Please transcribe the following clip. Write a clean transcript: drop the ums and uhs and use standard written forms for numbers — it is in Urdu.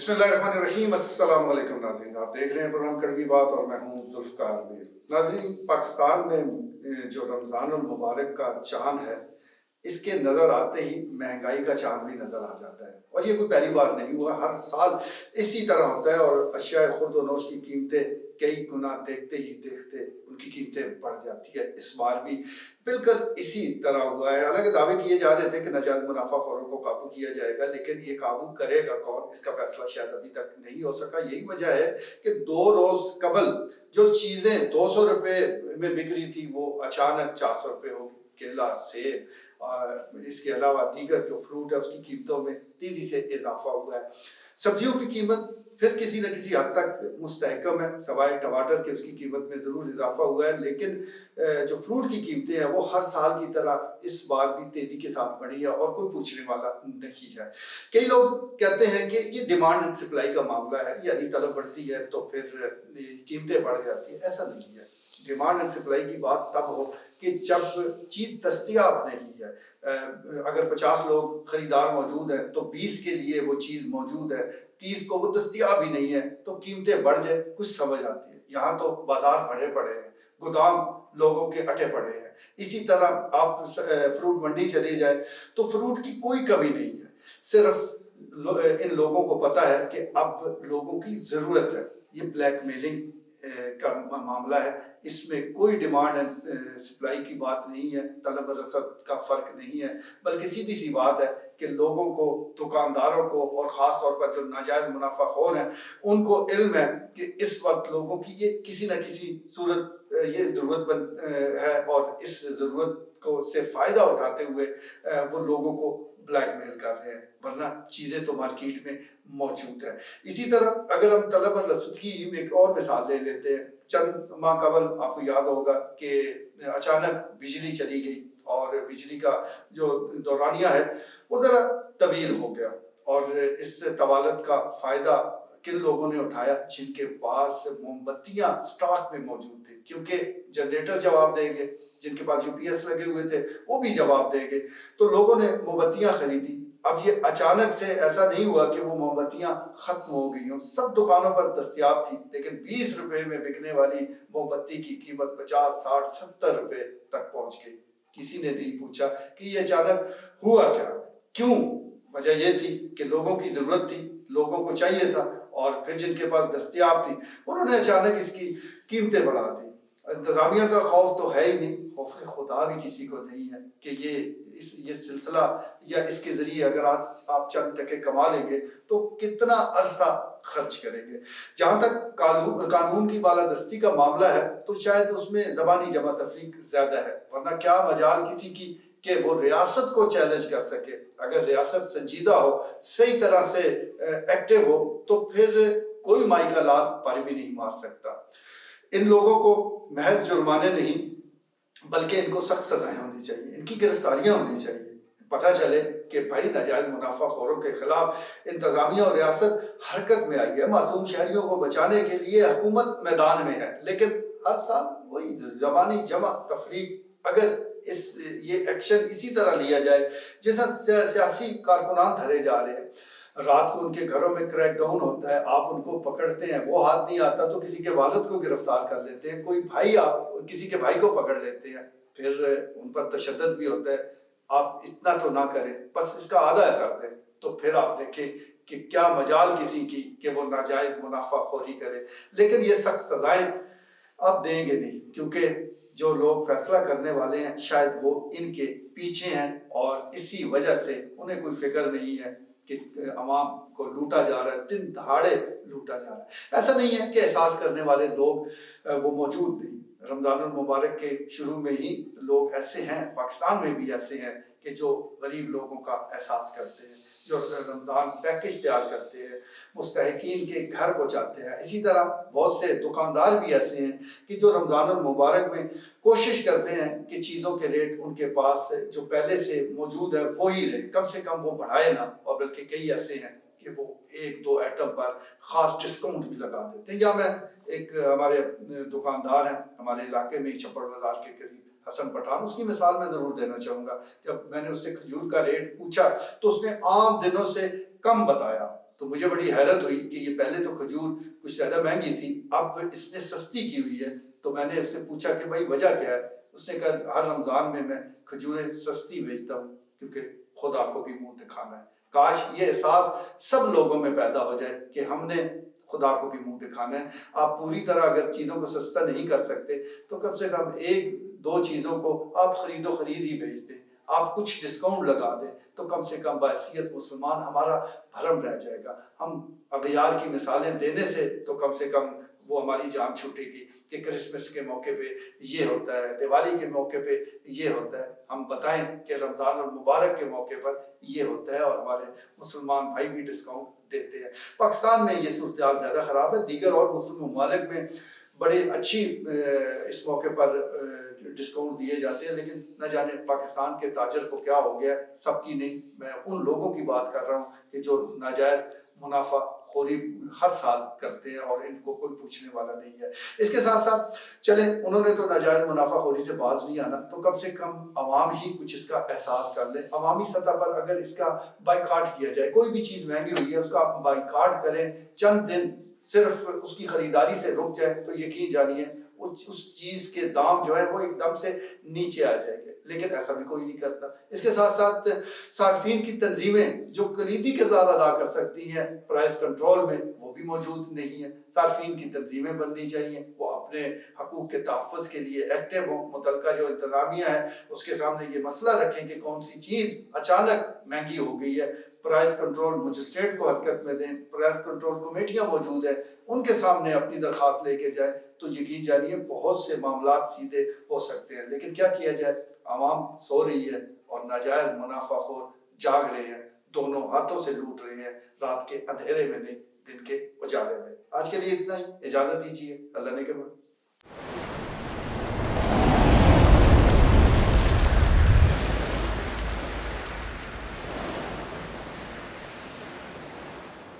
بسم اللہ الرحمن الرحیم۔ السلام علیکم ناظرین، آپ دیکھ رہے ہیں پروگرام کڑوی بات اور میں ہوں ذوالفقار میر۔ ناظرین، پاکستان میں جو رمضان المبارک کا چاند ہے، اس کے نظر آتے ہی مہنگائی کا چاند بھی نظر آ جاتا ہے، اور یہ کوئی پہلی بار نہیں ہوا، ہر سال اسی طرح ہوتا ہے، اور اشیاء خورد و نوش کی قیمتیں کئی گنا دیکھتے ہی دیکھتے ان کی قیمتیں بڑھ جاتی ہے۔ اس بار بھی بالکل اسی طرح ہوا ہے۔ حالانکہ دعوے کیے جا رہے تھے کہ ناجائز منافع خوروں کو قابو کیا جائے گا، لیکن یہ قابو کرے گا کون، اس کا فیصلہ شاید ابھی تک نہیں ہو سکا۔ یہی وجہ ہے کہ 2 روز قبل جو چیزیں 200 روپے میں بک رہی تھی وہ اچانک 400 روپے ہو گئی۔ کیلا، سیب اور اس کے علاوہ دیگر جو فروٹ ہے اس کی قیمتوں میں تیزی سے اضافہ ہوا ہے۔ سبزیوں کی قیمت پھر کسی نہ کسی حد تک مستحکم ہے، سوائے ٹماٹر کے اس کی قیمت میں ضرور اضافہ ہوا ہے، لیکن جو فروٹ کی قیمتیں ہیں وہ ہر سال کی طرح اس بار بھی تیزی کے ساتھ بڑھی ہے، اور کوئی پوچھنے والا نہیں ہے۔ کئی لوگ کہتے ہیں کہ یہ ڈیمانڈ اینڈ سپلائی کا معاملہ ہے، یعنی طلب بڑھتی ہے تو پھر قیمتیں بڑھ جاتی ہیں۔ ایسا نہیں ہے۔ ڈیمانڈ اینڈ سپلائی کی بات تب ہو کہ جب چیز دستیاب نہیں ہے۔ اگر 50 لوگ خریدار موجود ہیں تو 20 کے لیے وہ چیز موجود ہے، 30 کو وہ دستیاب ہی نہیں ہے، تو قیمتیں بڑھ جائیں کچھ سمجھ آتی ہے۔ یہاں تو بازار بھرے پڑے ہیں، گودام لوگوں کے اٹے پڑے ہیں۔ اسی طرح آپ فروٹ منڈی چلے جائیں تو فروٹ کی کوئی کمی نہیں ہے، صرف ان لوگوں کو پتا ہے کہ اب لوگوں کی ضرورت ہے۔ یہ بلیک میلنگ کا معاملہ ہے، اس میں کوئی ڈیمانڈ اینڈ سپلائی کی بات نہیں ہے، طلب و رسد کا فرق نہیں ہے، بلکہ سیدھی سی بات ہے کہ لوگوں کو، دکانداروں کو، اور خاص طور پر جو ناجائز منافع خور ہیں ان کو علم ہے کہ اس وقت لوگوں کی یہ کسی نہ کسی صورت یہ ضرورت ہے، اور اس ضرورت کو سے فائدہ اٹھاتے ہوئے وہ لوگوں کو بلیک میل کر رہے ہیں، ورنہ چیزیں تو مارکیٹ میں موجود ہیں۔ اسی طرح اگر ہم طلب اور رسد کی ایک اور مثال لے لیتے ہیں، چند ماہ قبل آپ کو یاد ہوگا کہ اچانک بجلی چلی گئی، اور بجلی کا جو دورانیہ ہے وہ ذرا طویل ہو گیا، اور اس طوالت کا فائدہ کن لوگوں نے اٹھایا؟ جن کے پاس موم بتیاں سٹاک میں موجود تھیں، کیونکہ جنریٹر جواب دیں گے، جن کے پاس UPS لگے ہوئے تھے وہ بھی جواب دیں گے، تو لوگوں نے موم بتیاں خریدی۔ اب یہ اچانک سے ایسا نہیں ہوا کہ وہ موم بتیاں ختم ہو گئی ہوں، سب دکانوں پر دستیاب تھی، لیکن 20 روپے میں بکنے والی موم بتی کی قیمت 50، 60، 70 روپے تک پہنچ گئی۔ کسی نے نہیں پوچھا کہ یہ اچانک ہوا کیا، کیوں؟ وجہ یہ تھی کہ لوگوں کی ضرورت تھی، لوگوں کو چاہیے تھا، اور پھر جن کے پاس دستیاب تھی انہوں نے اچانک اس کی قیمتیں بڑھا دی۔ انتظامیہ کا خوف تو ہے ہی نہیں، خوف خدا بھی کسی کو نہیں ہے کہ یہ سلسلہ یا اس کے ذریعے اگر آپ چند ٹکے کما لیں گے تو کتنا عرصہ خرچ کریں گے۔ جہاں تک قانون کی بالادستی کا معاملہ ہے تو شاید اس میں زبانی جمع تفریق زیادہ ہے، ورنہ کیا مجال کسی کی کہ وہ ریاست کو چیلنج کر سکے۔ اگر ریاست سنجیدہ ہو، صحیح طرح سے ایکٹیو ہو، تو پھر کوئی مائی کا لال پر بھی نہیں مار سکتا۔ ان لوگوں کو محض جرمانے نہیں بلکہ ان کو سخت سزائیں ہونی چاہیے، ان کی گرفتاریاں ہونی چاہیے، پتہ چلے کہ بھائی ناجائز منافع خوروں کے خلاف انتظامیہ اور ریاست حرکت میں آئی ہے۔ معصوم شہریوں کو بچانے کے لیے حکومت میدان میں ہے، لیکن ہر سال وہی زبانی جمع تفریق۔ اگر یہ ایکشن اسی طرح لیا جائے جیسا سیاسی کارکنان دھرے جا رہے ہیں، رات کو ان کے گھروں میں کریک ڈاؤن ہوتا ہے، آپ ان کو پکڑتے ہیں، وہ ہاتھ نہیں آتا تو کسی کے والد کو گرفتار کر لیتے ہیں، کوئی بھائی آپ کسی کے بھائی کو پکڑ لیتے ہیں، پھر ان پر تشدد بھی ہوتا ہے۔ آپ اتنا تو نہ کریں، بس اس کا آدھا کر دیں، تو پھر آپ دیکھیں کہ کیا مجال کسی کی کہ وہ ناجائز منافع خوری کرے۔ لیکن یہ سخت سزائیں آپ دیں گے نہیں، کیونکہ جو لوگ فیصلہ کرنے والے ہیں شاید وہ ان کے پیچھے ہیں، اور اسی وجہ سے انہیں کوئی فکر نہیں ہے کہ عوام کو لوٹا جا رہا ہے، دن دہاڑے لوٹا جا رہا ہے۔ ایسا نہیں ہے کہ احساس کرنے والے لوگ وہ موجود نہیں۔ رمضان المبارک کے شروع میں ہی لوگ ایسے ہیں، پاکستان میں بھی ایسے ہیں کہ جو غریب لوگوں کا احساس کرتے ہیں، جو رمضان پیکج تیار کرتے ہیں، مستحقین کے گھر پہنچاتے ہیں۔ اسی طرح بہت سے دکاندار بھی ایسے ہیں کہ جو رمضان المبارک میں کوشش کرتے ہیں کہ چیزوں کے ریٹ ان کے پاس جو پہلے سے موجود ہے وہی رہے، کم سے کم وہ بڑھائے نہ، اور بلکہ کئی ایسے ہیں کہ وہ 1-2 آئٹم پر خاص ڈسکاؤنٹ بھی لگا دیتے ہیں۔ یا میں ایک ہمارے دکاندار ہیں ہمارے علاقے میں چھپڑ بازار کے قریب، حسن پٹھان، اس کی مثال میں ضرور دینا چاہوں گا۔ جب میں نے اس سے کھجور کا ریٹ پوچھا تو اس نے عام دنوں سے کم بتایا، تو مجھے بڑی حیرت ہوئی کہ یہ پہلے تو کھجور کچھ زیادہ مہنگی تھی، اب اس نے سستی کی ہوئی ہے۔ تو میں نے اس سے پوچھا کہ بھائی وجہ کیا ہے؟ اس نے کہا ہر رمضان میں کھجوریں سستی بیچتا ہوں کیونکہ خدا کو بھی منہ دکھانا ہے۔ کاش یہ احساس سب لوگوں میں پیدا ہو جائے کہ ہم نے خدا کو بھی منہ دکھانا ہے۔ آپ پوری طرح اگر چیزوں کو سستا نہیں کر سکتے تو کم سے کم ایک دو چیزوں کو آپ خرید و خرید ہی بیچ دیں، آپ کچھ ڈسکاؤنٹ لگا دیں تو کم سے کم بحیثیت مسلمان ہمارا بھرم رہ جائے گا۔ ہم اغیار کی مثالیں دینے سے تو کم سے کم وہ ہماری جان چھوٹے گی کہ کرسمس کے موقع پہ یہ ہوتا ہے، دیوالی کے موقع پہ یہ ہوتا ہے، ہم بتائیں کہ رمضان المبارک کے موقع پر یہ ہوتا ہے اور ہمارے مسلمان بھائی بھی ڈسکاؤنٹ دیتے ہیں۔ پاکستان میں یہ صورتحال زیادہ خراب ہے، دیگر اور مسلم ممالک میں بڑے اچھی اس موقع پر ڈسکاؤنٹ دیے جاتے ہیں، لیکن نہ جانے پاکستان کے تاجر کو کیا ہو گیا، سب کی نہیں، میں ان لوگوں کی بات کر رہا ہوں کہ جو ناجائز منافع خوری ہر سال کرتے ہیں اور ان کو کوئی پوچھنے والا نہیں ہے۔ اس کے ساتھ ساتھ چلیں انہوں نے تو ناجائز منافع خوری سے باز نہیں آنا، تو کم سے کم عوام ہی کچھ اس کا احساس کر لے۔ عوامی سطح پر اگر اس کا بائیکاٹ کیا جائے، کوئی بھی چیز مہنگی ہوئی ہے اس کا آپ بائیکاٹ کریں، چند دن صرف اس کی خریداری سے رک جائے تو یقین جانیے اس چیز کے دام جو ہے وہ ایک دم سے نیچے آ جائیں گے، لیکن ایسا بھی کوئی نہیں کرتا۔ اس کے ساتھ ساتھ صارفین کی تنظیمیں جو کلیدی کردار ادا کر سکتی ہیں پرائس کنٹرول میں، وہ بھی موجود نہیں ہیں۔ صارفین کی تنظیمیں بننی چاہیے، وہ اپنے حقوق کے تحفظ کے لیے ایکٹیو ہوں، متعلقہ جو انتظامیہ ہے اس کے سامنے یہ مسئلہ رکھیں کہ کون سی چیز اچانک مہنگی ہو گئی ہے، پرائس کنٹرول مجسٹریٹ کو حرکت میں دیں، پرائس کنٹرول کمیٹیاں موجود ہیں، ان کے سامنے اپنی درخواست لے کے جائیں تو یقین جانیے بہت سے معاملات سیدھے ہو سکتے ہیں۔ لیکن کیا کیا جائے، عوام سو رہی ہے اور ناجائز منافع خور جاگ رہے ہیں، دونوں ہاتھوں سے لوٹ رہے ہیں، رات کے اندھیرے میں نہیں، دن کے اجالے میں۔ آج کے لیے اتنا ہی، اجازت دیجیے، اللہ نے کے بعد۔